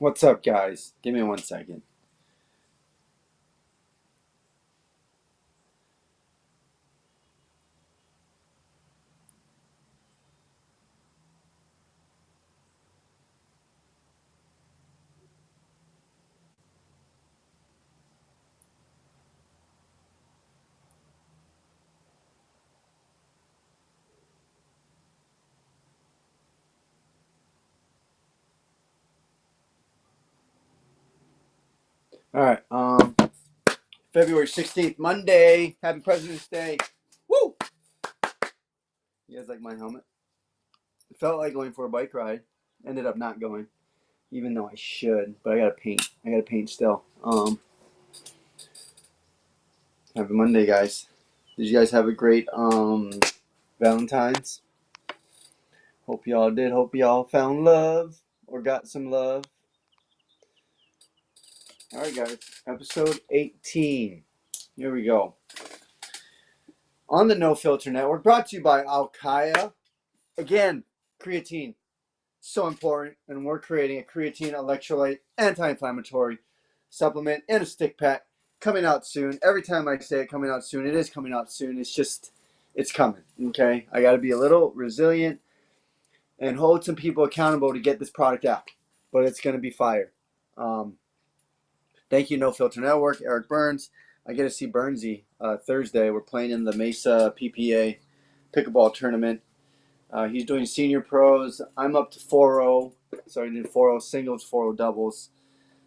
What's up, guys? Give me 1 second. All right. February 16th, Monday. Happy President's Day. Woo! You guys like my helmet? It felt like going for a bike ride. Ended up not going, even though I should. But I gotta paint. I gotta paint still. Happy Monday, guys. Did you guys have a great Valentine's? Hope y'all did. Hope y'all found love or got some love. All right, guys. Episode 18. Here we go. On the No Filter Network, brought to you by Alkaya. Again, creatine. So important, and we're creating a creatine electrolyte anti-inflammatory supplement in a stick pack coming out soon. Every time I say it coming out soon, it is coming out soon. It's coming, okay? I got to be a little resilient and hold some people accountable to get this product out, but it's going to be fire. Thank you, No Filter Network, Eric Burns. I get to see Burnsy Thursday. We're playing in the Mesa PPA pickleball tournament. He's doing senior pros. I'm up to 4-0. So I did 4-0 singles, 4-0 doubles.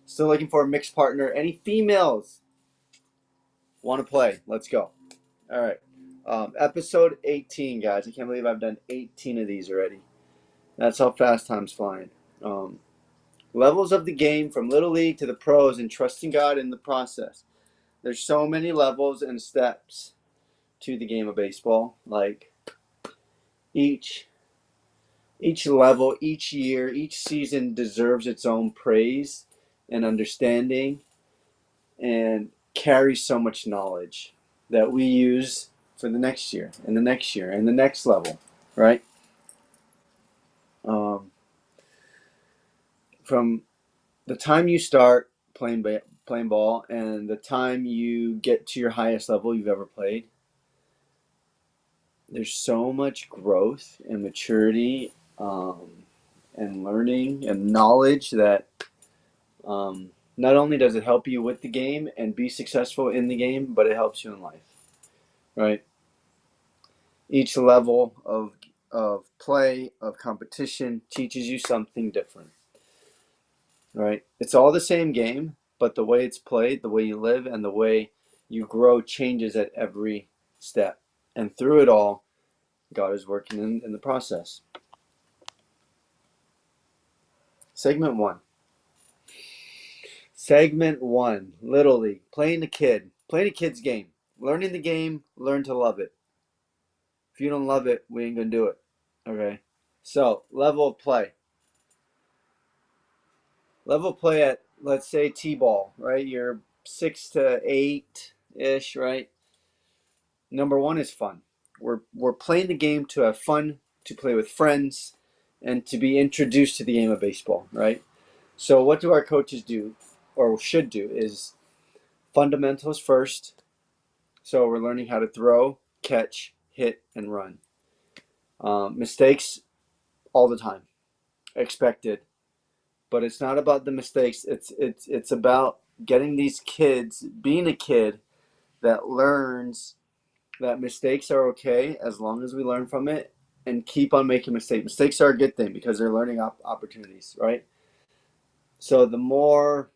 Still looking for a mixed partner. Any females want to play? Let's go. All right. Episode 18, guys. I can't believe I've done 18 of these already. That's how fast time's flying. Levels of the game from Little League to the pros and trusting God in the process. There's so many levels and steps to the game of baseball. Like each level, each year, each season deserves its own praise and understanding and carries so much knowledge that we use for the next year and the next year and the next level, right? From the time you start playing ball and the time you get to your highest level you've ever played, there's so much growth and maturity and learning and knowledge that not only does it help you with the game and be successful in the game, but it helps you in life, right? Each level of play, of competition, teaches you something different, right? It's all the same game, but the way it's played, the way you live, and the way you grow changes at every step. And through it all, God is working in the process. Segment one. Segment one, Little League, playing a kid's game. Learning the game, learn to love it. If you don't love it, we ain't gonna do it. Okay. So level of play. Level of play at, let's say, T-ball, right? You're 6 to 8-ish, right? Number one is fun. We're playing the game to have fun, to play with friends, and to be introduced to the game of baseball, right? So what do our coaches do, or should do, is fundamentals first. So we're learning how to throw, catch, hit, and run. Mistakes all the time, expected, but it's not about the mistakes. It's about getting these kids, being a kid that learns that mistakes are okay as long as we learn from it and keep on making mistakes. Mistakes are a good thing because they're learning opportunities, right? So the more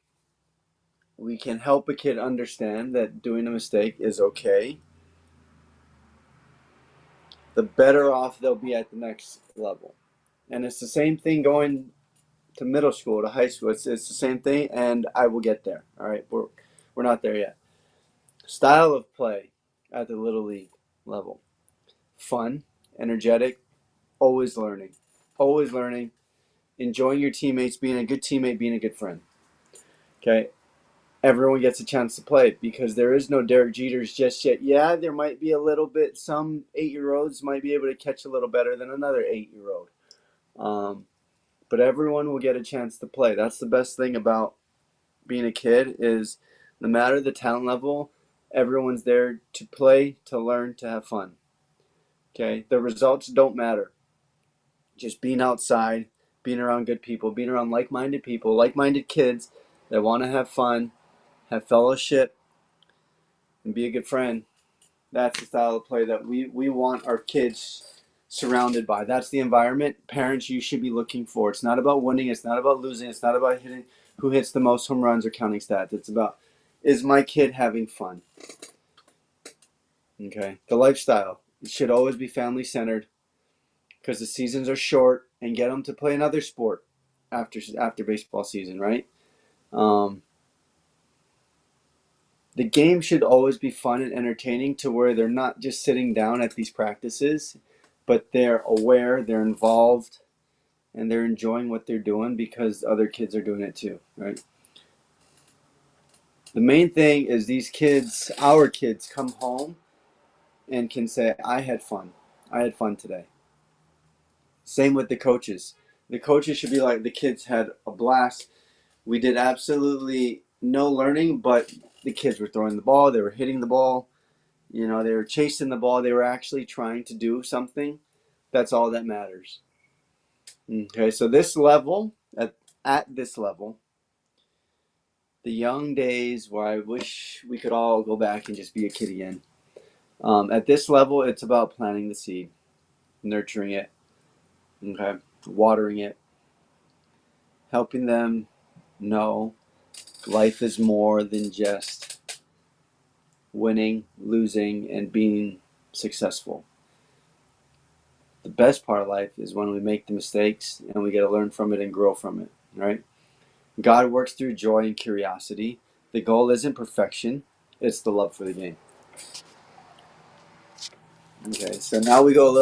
we can help a kid understand that doing a mistake is okay, the better off they'll be at the next level. And it's the same thing going to middle school, to high school. It's the same thing, and I will get there. All right, we're not there yet. Style of play at the Little League level. Fun, energetic, always learning, enjoying your teammates, being a good teammate, being a good friend. Okay, everyone gets a chance to play because there is no Derek Jeters just yet. Yeah, there might be a little bit. Some 8-year-olds might be able to catch a little better than another 8-year-old. but everyone will get a chance to play. That's the best thing about being a kid is no matter the talent level, everyone's there to play, to learn, to have fun. Okay? The results don't matter. Just being outside, being around good people, being around like-minded people, like-minded kids that want to have fun, have fellowship, and be a good friend. That's the style of play that we want our kids surrounded by. That's the environment, parents, you should be looking for. It's not about winning. It's not about losing. It's not about hitting who hits the most home runs or counting stats. It's about, is my kid having fun? Okay. The lifestyle, it should always be family centered because the seasons are short, and get them to play another sport after baseball season, right? Um, the game should always be fun and entertaining to where they're not just sitting down at these practices, but they're aware, they're involved, and they're enjoying what they're doing because other kids are doing it too, right? The main thing is these kids, our kids, come home and can say, I had fun. I had fun today. Same with the coaches. The coaches should be like, the kids had a blast. We did absolutely no learning, but the kids were throwing the ball, they were hitting the ball, they were chasing the ball, they were actually trying to do something. That's all that matters. Okay, so this level, at this level, the young days where I wish we could all go back and just be a kid again. At this level, it's about planting the seed, nurturing it, okay, watering it, helping them know life is more than just winning, losing, and being successful. The best part of life is when we make the mistakes and we get to learn from it and grow from it, right? God works through joy and curiosity. The goal isn't perfection, it's the love for the game. Okay, so now we go a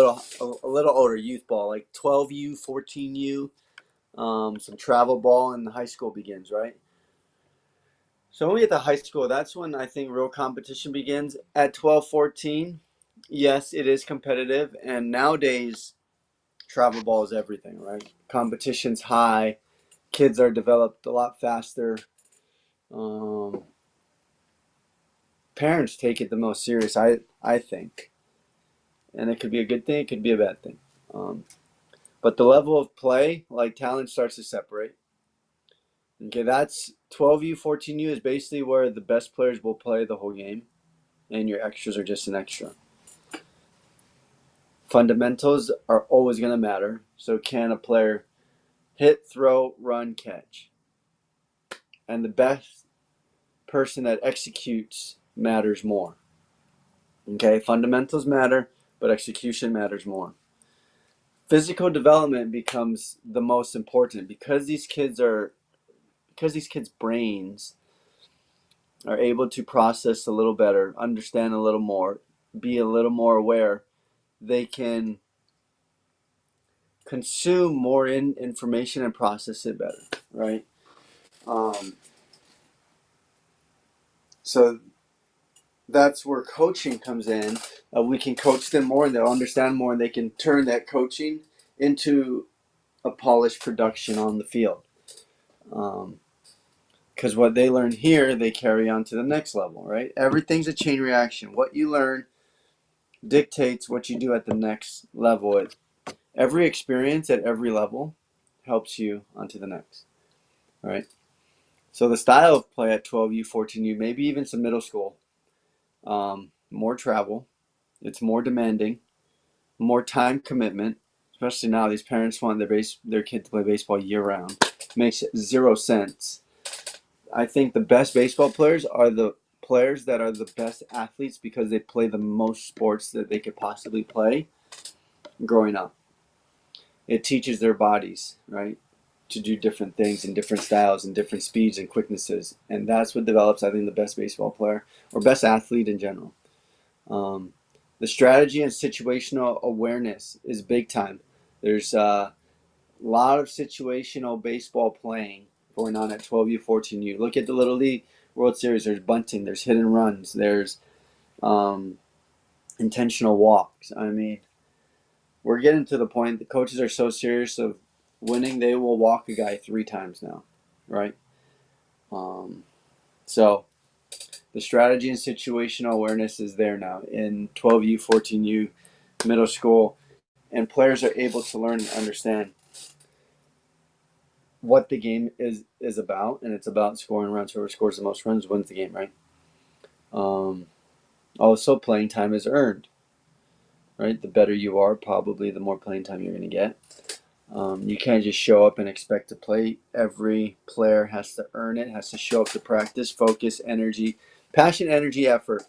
little older, youth ball, like 12U, 14U, some travel ball, and the high school begins, right? So when we get to high school, that's when I think real competition begins. At 12, 14, yes, it is competitive, and nowadays travel ball is everything, right? Competition's high, kids are developed a lot faster. Um, Parents take it the most serious, I think, and it could be a good thing, it could be a bad thing. But the level of play, like talent, starts to separate. Okay, that's 12U, 14U is basically where the best players will play the whole game, and your extras are just an extra. Fundamentals are always going to matter. So can a player hit, throw, run, catch? And the best person that executes matters more. Okay, fundamentals matter, but execution matters more. Physical development becomes the most important because these kids' brains are able to process a little better, understand a little more, be a little more aware. They can consume more information and process it better, right? So that's where coaching comes in. We can coach them more and they'll understand more and they can turn that coaching into a polished production on the field. Because what they learn here, they carry on to the next level, right? Everything's a chain reaction. What you learn dictates what you do at the next level. Every experience at every level helps you onto the next, right? So the style of play at 12U, 14U, maybe even some middle school, more travel, it's more demanding, more time commitment, especially now these parents want their kid to play baseball year round. Makes zero sense. I think the best baseball players are the players that are the best athletes because they play the most sports that they could possibly play growing up. It teaches their bodies, right, to do different things in different styles and different speeds and quicknesses. And that's what develops, I think, the best baseball player or best athlete in general. The strategy and situational awareness is big time. There's a lot of situational baseball playing going on at 12U, 14U. Look at the Little League World Series. There's bunting, there's hit and runs, there's intentional walks. I mean, we're getting to the point the coaches are so serious of winning, they will walk a guy 3 times now, right? So the strategy and situational awareness is there now in 12U, 14U, middle school, and players are able to learn and understand what the game is about, and it's about scoring runs. Whoever scores the most runs wins the game, right? Also, playing time is earned, right? The better you are, probably the more playing time you're going to get. You can't just show up and expect to play. Every player has to earn it, has to show up to practice, focus, energy, passion, energy, effort,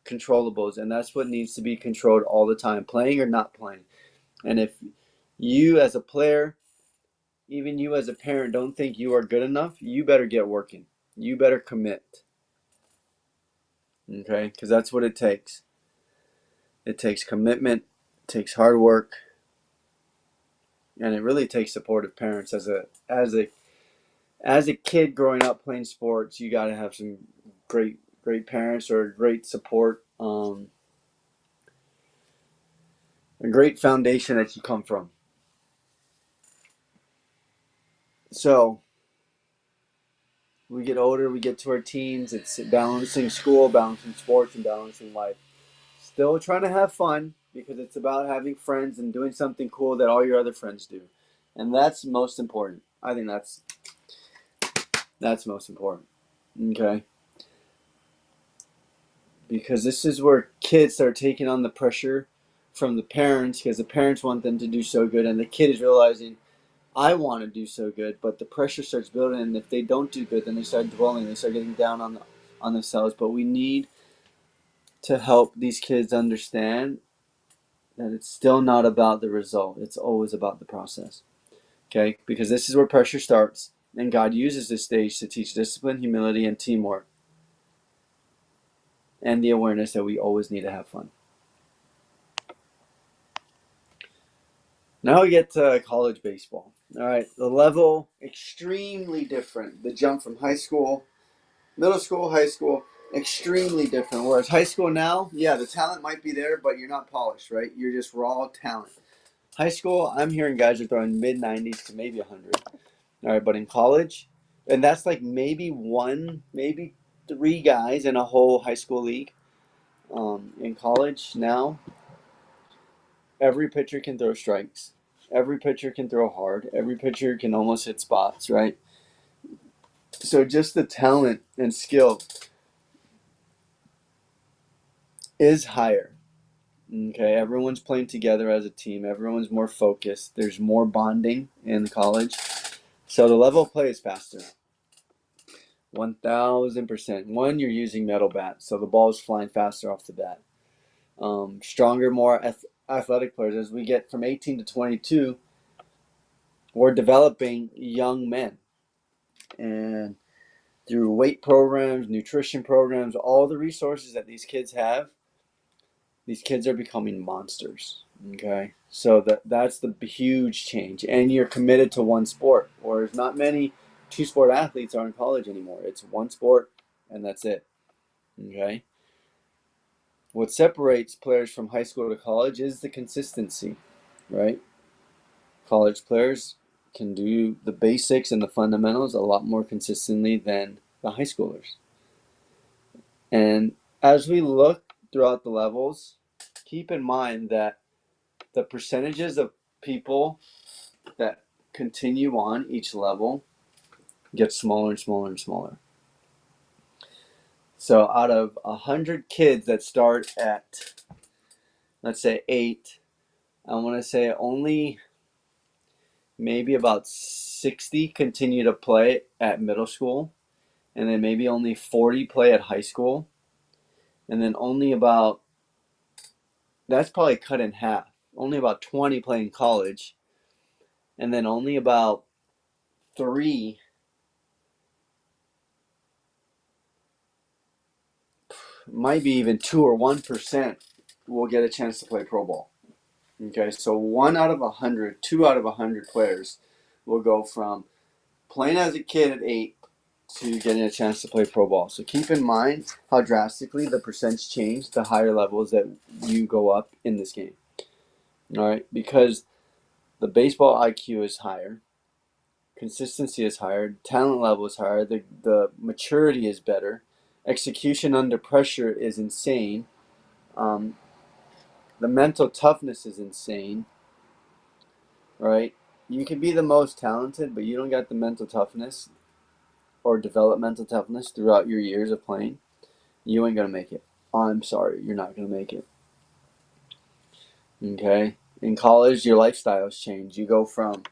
controllables, and that's what needs to be controlled all the time, playing or not playing. And if you as a player, even you as a parent, don't think you are good enough, you better get working. You better commit, okay? Because that's what it takes. It takes commitment, it takes hard work, and it really takes supportive parents. As a kid growing up playing sports, you got to have some great parents or great support, a great foundation that you come from. So we get older, we get to our teens. It's balancing school, balancing sports, and balancing life. Still trying to have fun because it's about having friends and doing something cool that all your other friends do, and that's most important. I think that's most important. Okay. Because this is where kids start taking on the pressure from the parents because the parents want them to do so good, and the kid is realizing, I want to do so good, but the pressure starts building, and if they don't do good, then they start dwelling, they start getting down on themselves. But we need to help these kids understand that it's still not about the result, it's always about the process. Okay? Because this is where pressure starts, and God uses this stage to teach discipline, humility, and teamwork, and the awareness that we always need to have fun. Now we get to college baseball. All right, the level extremely different. The jump from high school, middle school, high school, extremely different. Whereas high school now, yeah, the talent might be there, but you're not polished, right? You're just raw talent. High school, I'm hearing guys are throwing mid 90s to maybe 100. All right, but in college, and that's like maybe one, maybe 3 guys in a whole high school league. In college now, every pitcher can throw strikes. Every pitcher can throw hard. Every pitcher can almost hit spots, right? So just the talent and skill is higher. Okay, everyone's playing together as a team. Everyone's more focused. There's more bonding in college. So the level of play is faster. 1000%. One, you're using metal bats, so the ball is flying faster off the bat. Stronger, more athletic players. As we get from 18 to 22, we're developing young men. And through weight programs, nutrition programs, all the resources that these kids have, these kids are becoming monsters. Okay, so that's the huge change, and you're committed to one sport. Whereas not many two-sport athletes are in college anymore. It's one sport, and that's it. Okay. What separates players from high school to college is the consistency, right? College players can do the basics and the fundamentals a lot more consistently than the high schoolers. And as we look throughout the levels, keep in mind that the percentages of people that continue on each level get smaller and smaller and smaller. So out of 100 kids that start at, let's say, 8, I want to say only maybe about 60 continue to play at middle school, and then maybe only 40 play at high school, and then only about, that's probably cut in half, only about 20 play in college, and then only about 3, might be even 2 or 1% will get a chance to play pro ball. Okay, so 1 out of 100, 2 out of 100 players will go from playing as a kid at 8 to getting a chance to play pro ball. So keep in mind how drastically the percents change the higher levels that you go up in this game. All right, because the baseball IQ is higher. Consistency is higher. Talent level is higher. The maturity is better. Execution under pressure is insane. The mental toughness is insane, right? You can be the most talented, but you don't got the mental toughness or develop mental toughness throughout your years of playing, you ain't going to make it. I'm sorry, you're not going to make it. Okay? In college, your lifestyles change. You go from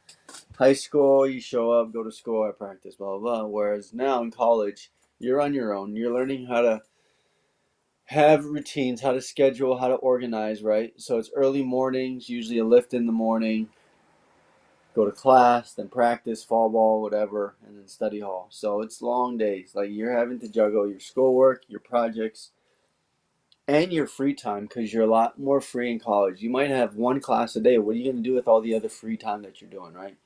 high school, you show up, go to school, I practice, blah, blah, blah. Whereas now in college, you're on your own. You're learning how to have routines, how to schedule, how to organize, right? So it's early mornings, usually a lift in the morning, go to class, then practice, fall ball, whatever, and then study hall. So it's long days. Like you're having to juggle your schoolwork, your projects, and your free time because you're a lot more free in college. You might have one class a day. What are you going to do with all the other free time that you're doing, right?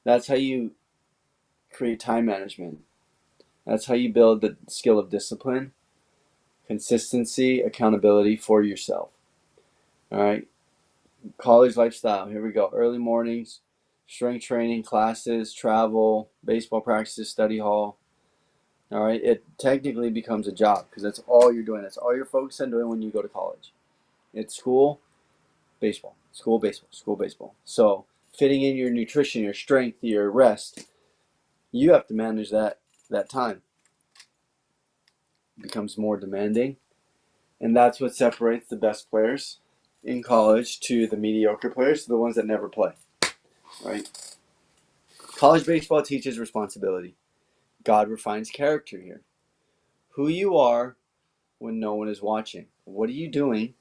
That's how you create time management. That's how you build the skill of discipline, consistency, accountability for yourself. All right. College lifestyle. Here we go. Early mornings, strength training, classes, travel, baseball practices, study hall. All right. It technically becomes a job because that's all you're doing. That's all you're focused on doing when you go to college. It's school, baseball, school, baseball, school, baseball. So fitting in your nutrition, your strength, your rest, you have to manage that time. It becomes more demanding. And that's what separates the best players in college to the mediocre players, to the ones that never play. Right? College baseball teaches responsibility. God refines character here. Who you are when no one is watching. What are you doing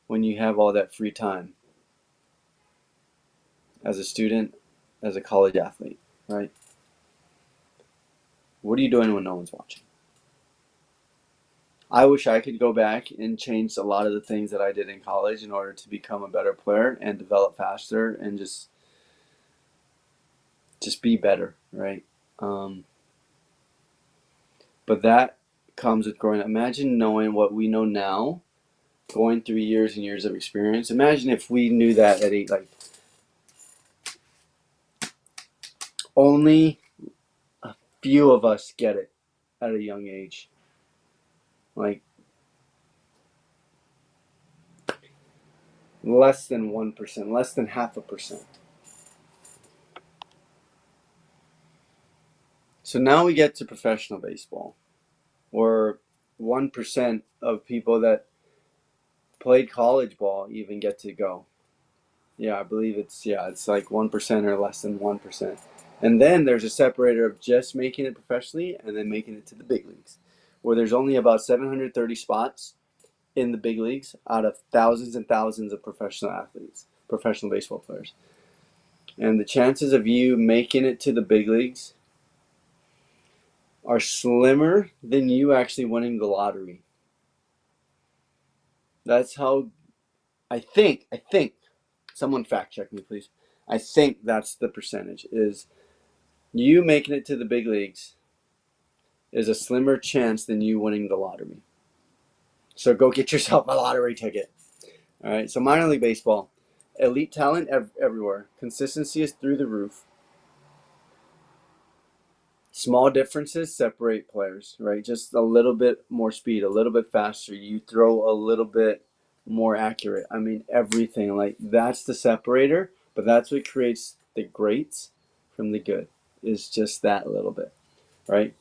when you have all that free time as a student, as a college athlete, right? What are you doing when no one's watching? I wish I could go back and change a lot of the things that I did in college in order to become a better player and develop faster and just be better, right? But that comes with growing up. Imagine knowing what we know now, going through years and years of experience. Imagine if we knew that at like only a few of us get it at a young age. Like less than 1%, less than 0.5%. So now we get to professional baseball, where 1% of people that played college ball even get to go. Yeah, I believe it's like 1% or less than 1%. And then there's a separator of just making it professionally and then making it to the big leagues, where there's only about 730 spots in the big leagues out of thousands and thousands of professional athletes, professional baseball players. And the chances of you making it to the big leagues are slimmer than you actually winning the lottery. That's how I think, someone fact check me please. I think that's the percentage is you making it to the big leagues is a slimmer chance than you winning the lottery. So go get yourself a lottery ticket. All right. So minor league baseball, elite talent everywhere. Consistency is through the roof. Small differences separate players, right? Just a little bit more speed, a little bit faster. You throw a little bit more accurate. I mean, everything. Like, that's the separator, but that's what creates the greats from the good, is just that little bit, right?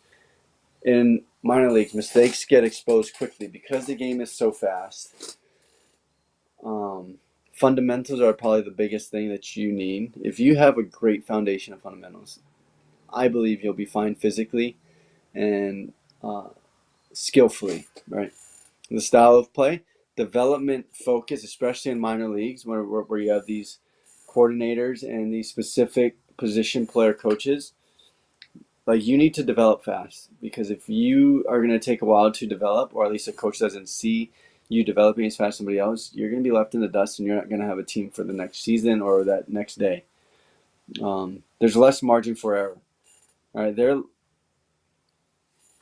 In minor leagues, mistakes get exposed quickly because the game is so fast. Fundamentals are probably the biggest thing that you need. If you have a great foundation of fundamentals, I believe you'll be fine physically and skillfully, right? The style of play, development focus, especially in minor leagues where you have these coordinators and these specific position player coaches. Like, you need to develop fast, because if you are going to take a while to develop, or at least a coach doesn't see you developing as fast as somebody else, you're going to be left in the dust and you're not going to have a team for the next season or that next day. There's less margin for error. All right, they're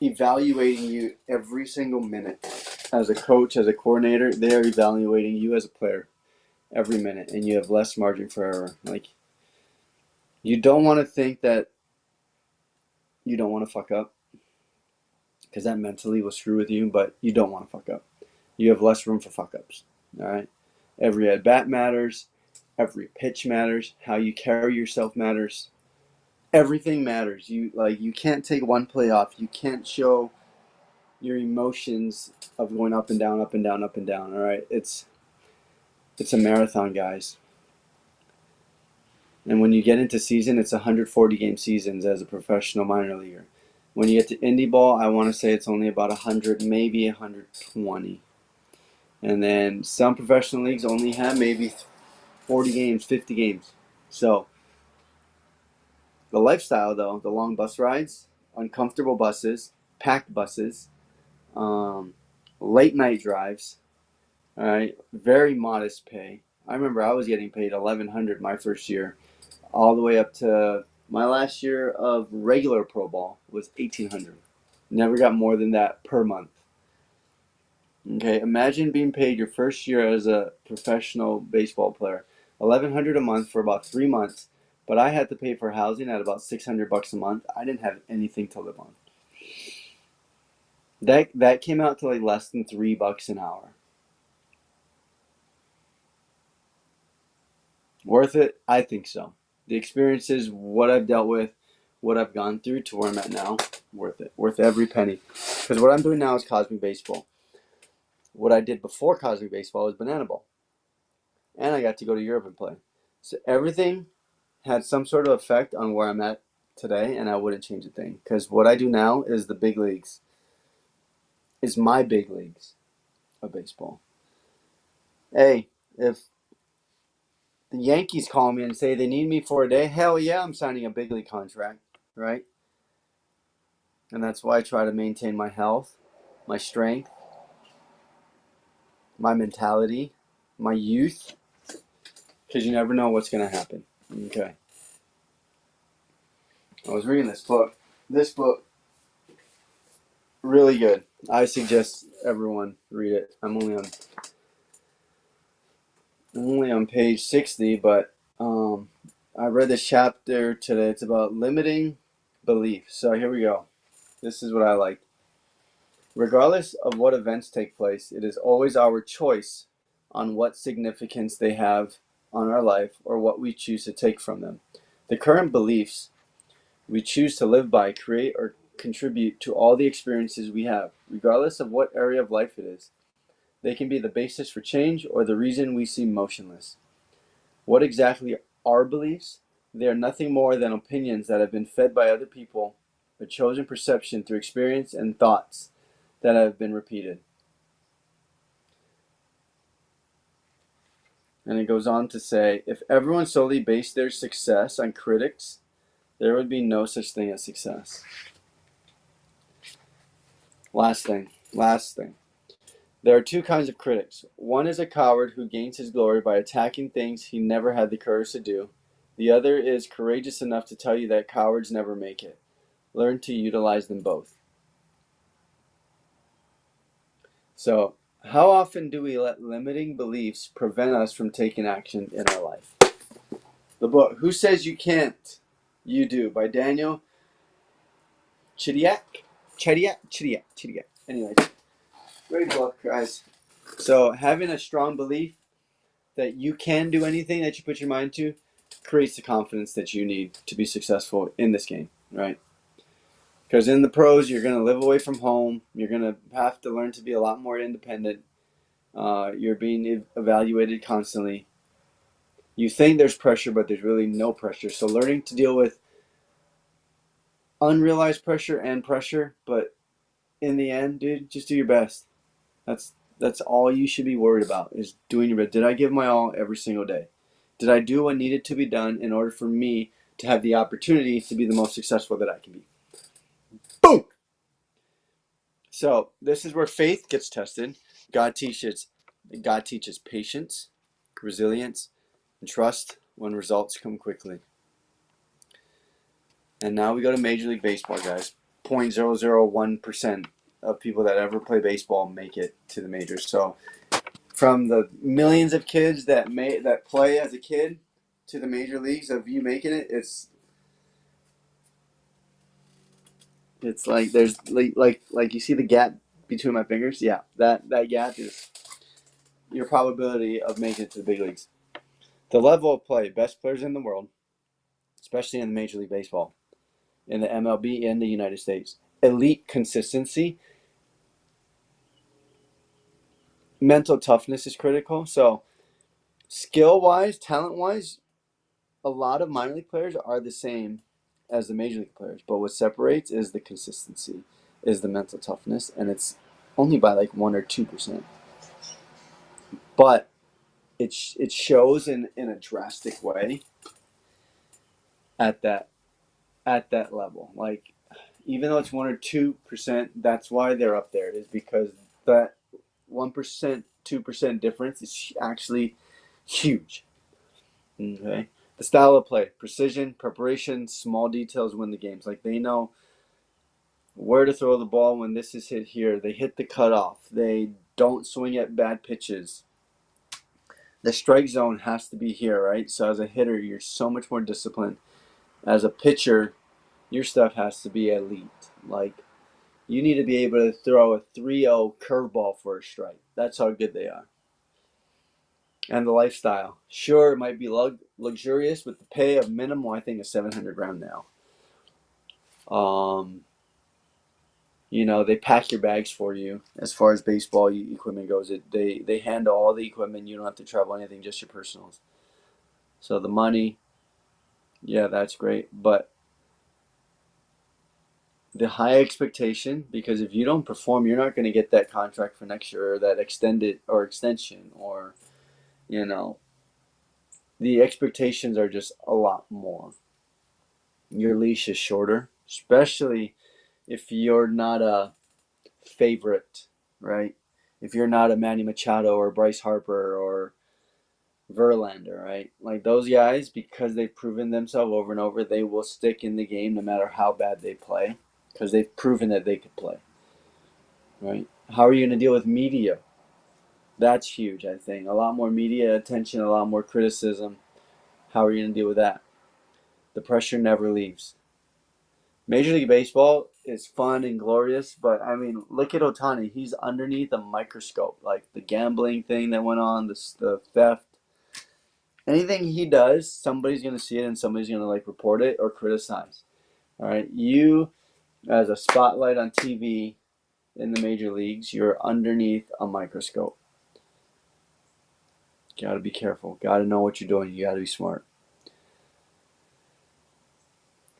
evaluating you every single minute. As a coach, as a coordinator, they are evaluating you as a player every minute, and you have less margin for error. Like, You don't want to think that you don't want to fuck up, because that mentally will screw with you, but you don't want to fuck up. You have less room for fuck ups. All right. Every at bat matters. Every pitch matters. How you carry yourself matters. Everything matters. You can't take one play off. You can't show your emotions of going up and down, up and down, up and down. All right. It's a marathon, guys. And when you get into season, it's 140 game seasons as a professional minor leaguer. When you get to indie ball, I want to say it's only about 100, maybe 120. And then some professional leagues only have maybe 40 games, 50 games. So the lifestyle, though, the long bus rides, uncomfortable buses, packed buses, late night drives, all right, very modest pay. I remember I was getting paid $1,100 my first year, all the way up to my last year of regular pro ball was $1,800. Never got more than that per month. Okay, imagine being paid your first year as a professional baseball player, $1,100 a month for about 3 months, but I had to pay for housing at about $600 a month. I didn't have anything to live on. That came out to like less than $3 an hour. Worth it? I think so. The experiences, what I've dealt with, what I've gone through to where I'm at now, worth it. Worth every penny. Because what I'm doing now is Cosmic Baseball. What I did before Cosmic Baseball was Banana Ball. And I got to go to Europe and play. So everything had some sort of effect on where I'm at today, and I wouldn't change a thing. Because what I do now is the big leagues. Is my big leagues of baseball. Hey, if the Yankees call me and say they need me for a day, hell yeah, I'm signing a big league contract, right? And that's why I try to maintain my health, my strength, my mentality, my youth, because you never know what's going to happen. Okay. I was reading this book. This book, really good. I suggest everyone read it. I'm only on page 60, but I read this chapter today. It's about limiting belief. So here we go. This is what I like. Regardless of what events take place, it is always our choice on what significance they have on our life or what we choose to take from them. The current beliefs we choose to live by create or contribute to all the experiences we have, regardless of what area of life it is. They can be the basis for change or the reason we seem motionless. What exactly are beliefs? They are nothing more than opinions that have been fed by other people, a chosen perception through experience and thoughts that have been repeated. And it goes on to say, if everyone solely based their success on critics, there would be no such thing as success. Last thing. There are two kinds of critics. One is a coward who gains his glory by attacking things he never had the courage to do. The other is courageous enough to tell you that cowards never make it. Learn to utilize them both. So, how often do we let limiting beliefs prevent us from taking action in our life? The book, Who Says You Can't? You Do, by Daniel Chidiak. Anyways, great book, guys. So, having a strong belief that you can do anything that you put your mind to creates the confidence that you need to be successful in this game, right? Because in the pros, you're going to live away from home. You're going to have to learn to be a lot more independent. You're being evaluated constantly. You think there's pressure, but there's really no pressure. So learning to deal with unrealized pressure and pressure, but in the end, dude, just do your best. That's all you should be worried about, is doing your best. Did I give my all every single day? Did I do what needed to be done in order for me to have the opportunity to be the most successful that I can be? Boom! So this is where faith gets tested. God teaches patience, resilience, and trust when results come quickly. And now we go to Major League Baseball, guys. 0.001% of people that ever play baseball make it to the majors. So from the millions of kids that play as a kid to the major leagues, of you making it, it's It's like there's like you see the gap between my fingers. Yeah, that gap is your probability of making it to the big leagues. The level of play, best players in the world, especially in the Major League Baseball, in the MLB, and the United States. Elite consistency. Mental toughness is critical. So skill-wise, talent-wise, a lot of minor league players are the same as the major league players. But what separates is the consistency, is the mental toughness, and it's only by like 1 or 2%. But it shows in a drastic way at that level. Like even though it's 1 or 2%, that's why they're up there. Is because that 1%, 2% difference is actually huge. Okay, the style of play, precision, preparation, small details win the games. Like they know where to throw the ball when this is hit here. They hit the cutoff. They don't swing at bad pitches. The strike zone has to be here, right? So as a hitter, you're so much more disciplined. As a pitcher, your stuff has to be elite. Like you need to be able to throw a 3-0 curveball for a strike. That's how good they are. And the lifestyle. Sure, it might be luxurious with the pay of minimum, I think, is $700 now. They pack your bags for you as far as baseball equipment goes. They handle all the equipment. You don't have to travel anything, just your personals. So the money, yeah, that's great. But the high expectation, because if you don't perform, you're not going to get that contract for next year or that extended or extension or, the expectations are just a lot more. Your leash is shorter, especially if you're not a favorite, right? If you're not a Manny Machado or Bryce Harper or Verlander, right? Like those guys, because they've proven themselves over and over, they will stick in the game no matter how bad they play because they've proven that they could play, right? How are you going to deal with media? That's huge, I think. A lot more media attention, a lot more criticism. How are you going to deal with that? The pressure never leaves. Major League Baseball is fun and glorious, but I mean, look at Ohtani. He's underneath a microscope. Like the gambling thing that went on, the theft. Anything he does, somebody's going to see it and somebody's going to like report it or criticize. All right. You, as a spotlight on TV in the major leagues, you're underneath a microscope. Got to be careful. Got to know what you're doing. You got to be smart.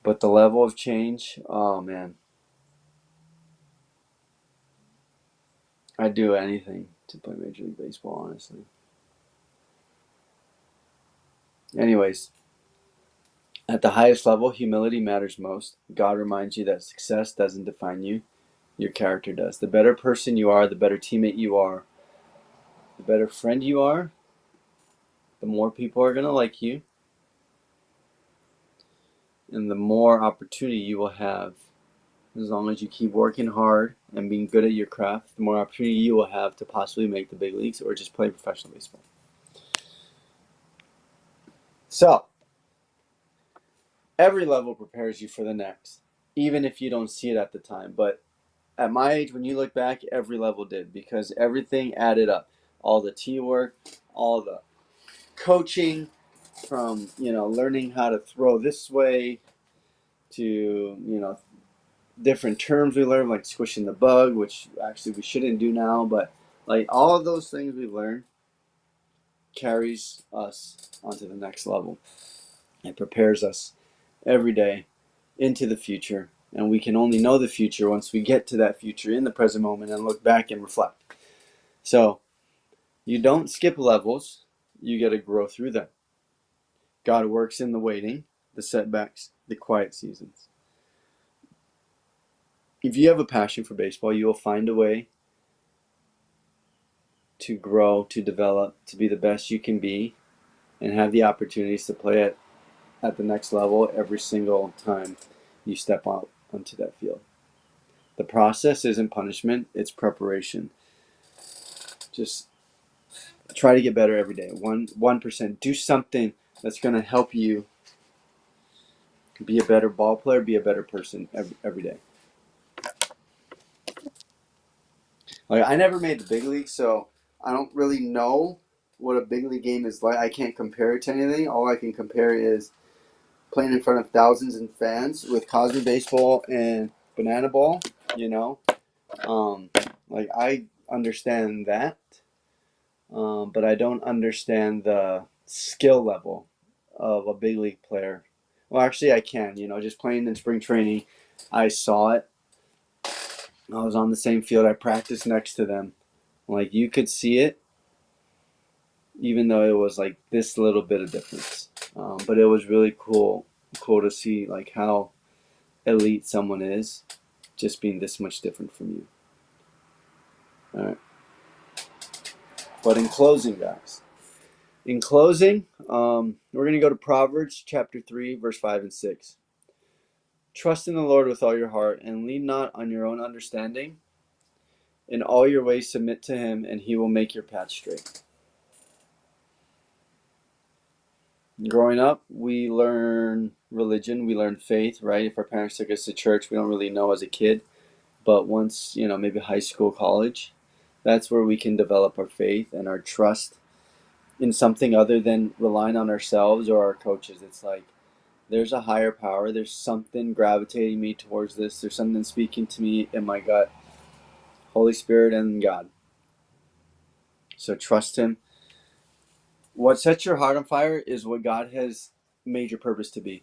But the level of change, oh man. I'd do anything to play Major League Baseball, honestly. Anyways, at the highest level, humility matters most. God reminds you that success doesn't define you, your character does. The better person you are, the better teammate you are, the better friend you are, the more people are going to like you, and the more opportunity you will have. As long as you keep working hard and being good at your craft, the more opportunity you will have to possibly make the big leagues or just play professional baseball. So, every level prepares you for the next, even if you don't see it at the time. But at my age, when you look back, every level did because everything added up. All the teamwork, all the coaching, from learning how to throw this way to different terms we learned, like squishing the bug, which actually we shouldn't do now, but like all of those things we've learned carries us onto the next level. It prepares us every day into the future, and we can only know the future once we get to that future in the present moment and look back and reflect. So you don't skip levels, you got to grow through them. God works in the waiting, the setbacks, the quiet seasons. If you have a passion for baseball, you will find a way to grow, to develop, to be the best you can be, and have the opportunities to play at the next level every single time you step out onto that field. The process isn't punishment, it's preparation. Just try to get better every day. 1%. Do something that's going to help you be a better ball player, be a better person every day. Like, I never made the big league, so I don't really know what a big league game is like. I can't compare it to anything. All I can compare is playing in front of thousands of fans with Cosby baseball and banana ball. You know, um, like I understand that, but I don't understand the skill level of a big league player. Well, actually, I can. You know, just playing in spring training, I saw it. I was on the same field. I practiced next to them. Like, you could see it, even though it was like this little bit of difference. But it was really cool to see like how elite someone is, just being this much different from you. All right. But in closing, guys, we're going to go to Proverbs chapter 3, verse 5 and 6. Trust in the Lord with all your heart and lean not on your own understanding. In all your ways submit to him, and he will make your path straight. Growing up, we learn religion, we learn faith, right? If our parents took us to church, we don't really know as a kid. But once, maybe high school, college, that's where we can develop our faith and our trust in something other than relying on ourselves or our coaches. It's like there's a higher power. There's something gravitating me towards this. There's something speaking to me in my gut. Holy Spirit and God. So trust him. What sets your heart on fire is what God has made your purpose to be.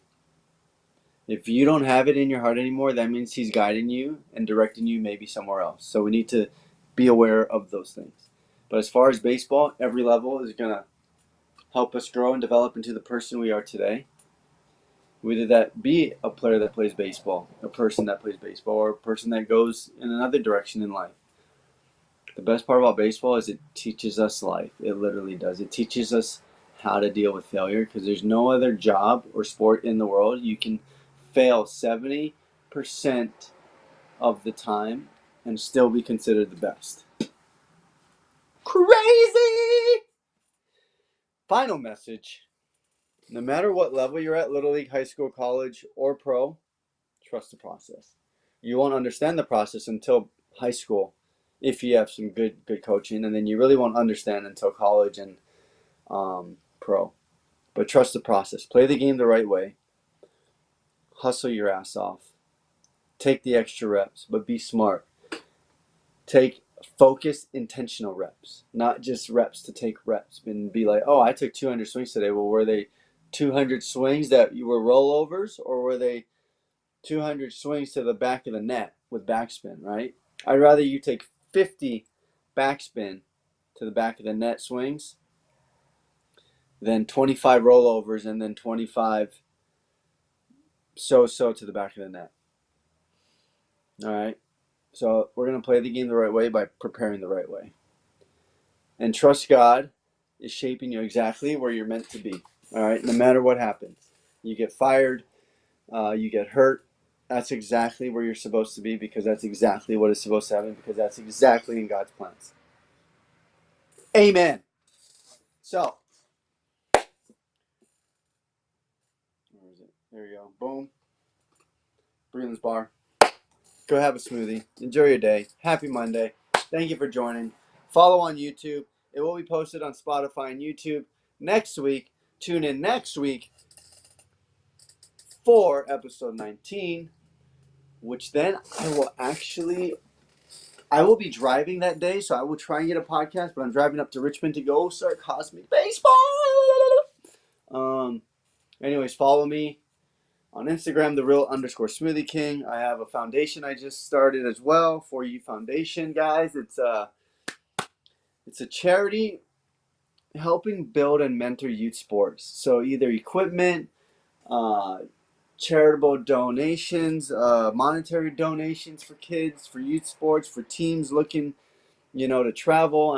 If you don't have it in your heart anymore, that means he's guiding you and directing you maybe somewhere else. So we need to be aware of those things. But as far as baseball, every level is going to help us grow and develop into the person we are today. Whether that be a player that plays baseball, a person that plays baseball, or a person that goes in another direction in life. The best part about baseball is it teaches us life. It literally does. It teaches us how to deal with failure, because there's no other job or sport in the world you can fail 70% of the time and still be considered the best. Crazy! Final message. No matter what level you're at, Little League, high school, college, or pro, trust the process. You won't understand the process until high school if you have some good coaching, and then you really won't understand until college and pro. But trust the process. Play the game the right way. Hustle your ass off. Take the extra reps, but be smart. Take focused, intentional reps, not just reps to take reps and be like, oh, I took 200 swings today. Well, were they 200 swings that you were rollovers, or were they 200 swings to the back of the net with backspin, right? I'd rather you take 50 backspin to the back of the net swings than 25 rollovers and then 25 so to the back of the net. All right? So we're going to play the game the right way by preparing the right way. And trust God is shaping you exactly where you're meant to be. All right? No matter what happens. You get fired, you get hurt. That's exactly where you're supposed to be, because that's exactly what is supposed to happen, because that's exactly in God's plans. Amen. So, where is it? There you go. Boom. Breland's Bar. Go have a smoothie. Enjoy your day. Happy Monday. Thank you for joining. Follow on YouTube. It will be posted on Spotify and YouTube next week. Tune in next week for episode 19, which then I will be driving that day, so I will try and get a podcast, but I'm driving up to Richmond to go start Cosmic Baseball. Anyways, follow me on Instagram, _Smoothie King. I have a foundation I just started as well, For You Foundation, guys. It's a charity helping build and mentor youth sports. So either equipment, charitable donations, monetary donations for kids, for youth sports, for teams looking, to travel.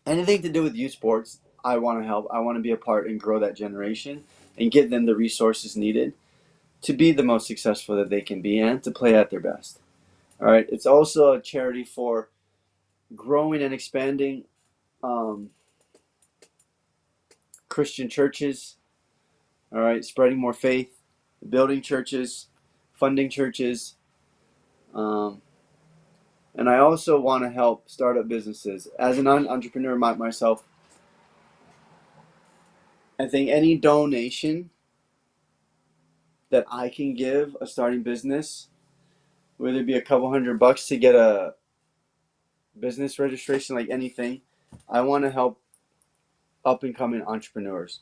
Anything to do with youth sports, I want to help. I want to be a part and grow that generation and give them the resources needed to be the most successful that they can be and to play at their best. All right. It's also a charity for growing and expanding Christian churches. All right. Spreading more faith, building churches, funding churches, And I also want to help startup businesses. As an entrepreneur myself, I think any donation that I can give a starting business, whether it be a couple $100 to get a business registration, like anything, I want to help up and coming entrepreneurs.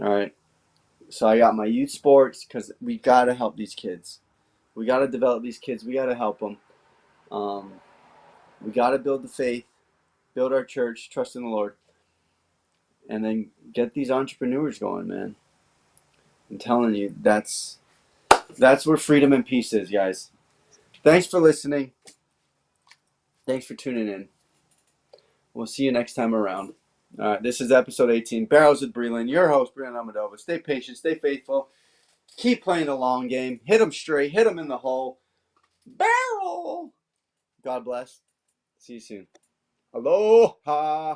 All right. So I got my youth sports because we got to help these kids. We got to develop these kids. We got to help them. We got to build the faith, build our church, trust in the Lord, and then get these entrepreneurs going, man. I'm telling you, that's where freedom and peace is, guys. Thanks for listening. Thanks for tuning in. We'll see you next time around. All right, this is episode 18, Barrels with Breland. Your host, Breland Almadova. Stay patient, stay faithful. Keep playing the long game. Hit them straight. Hit them in the hole. Barrel! God bless. See you soon. Aloha!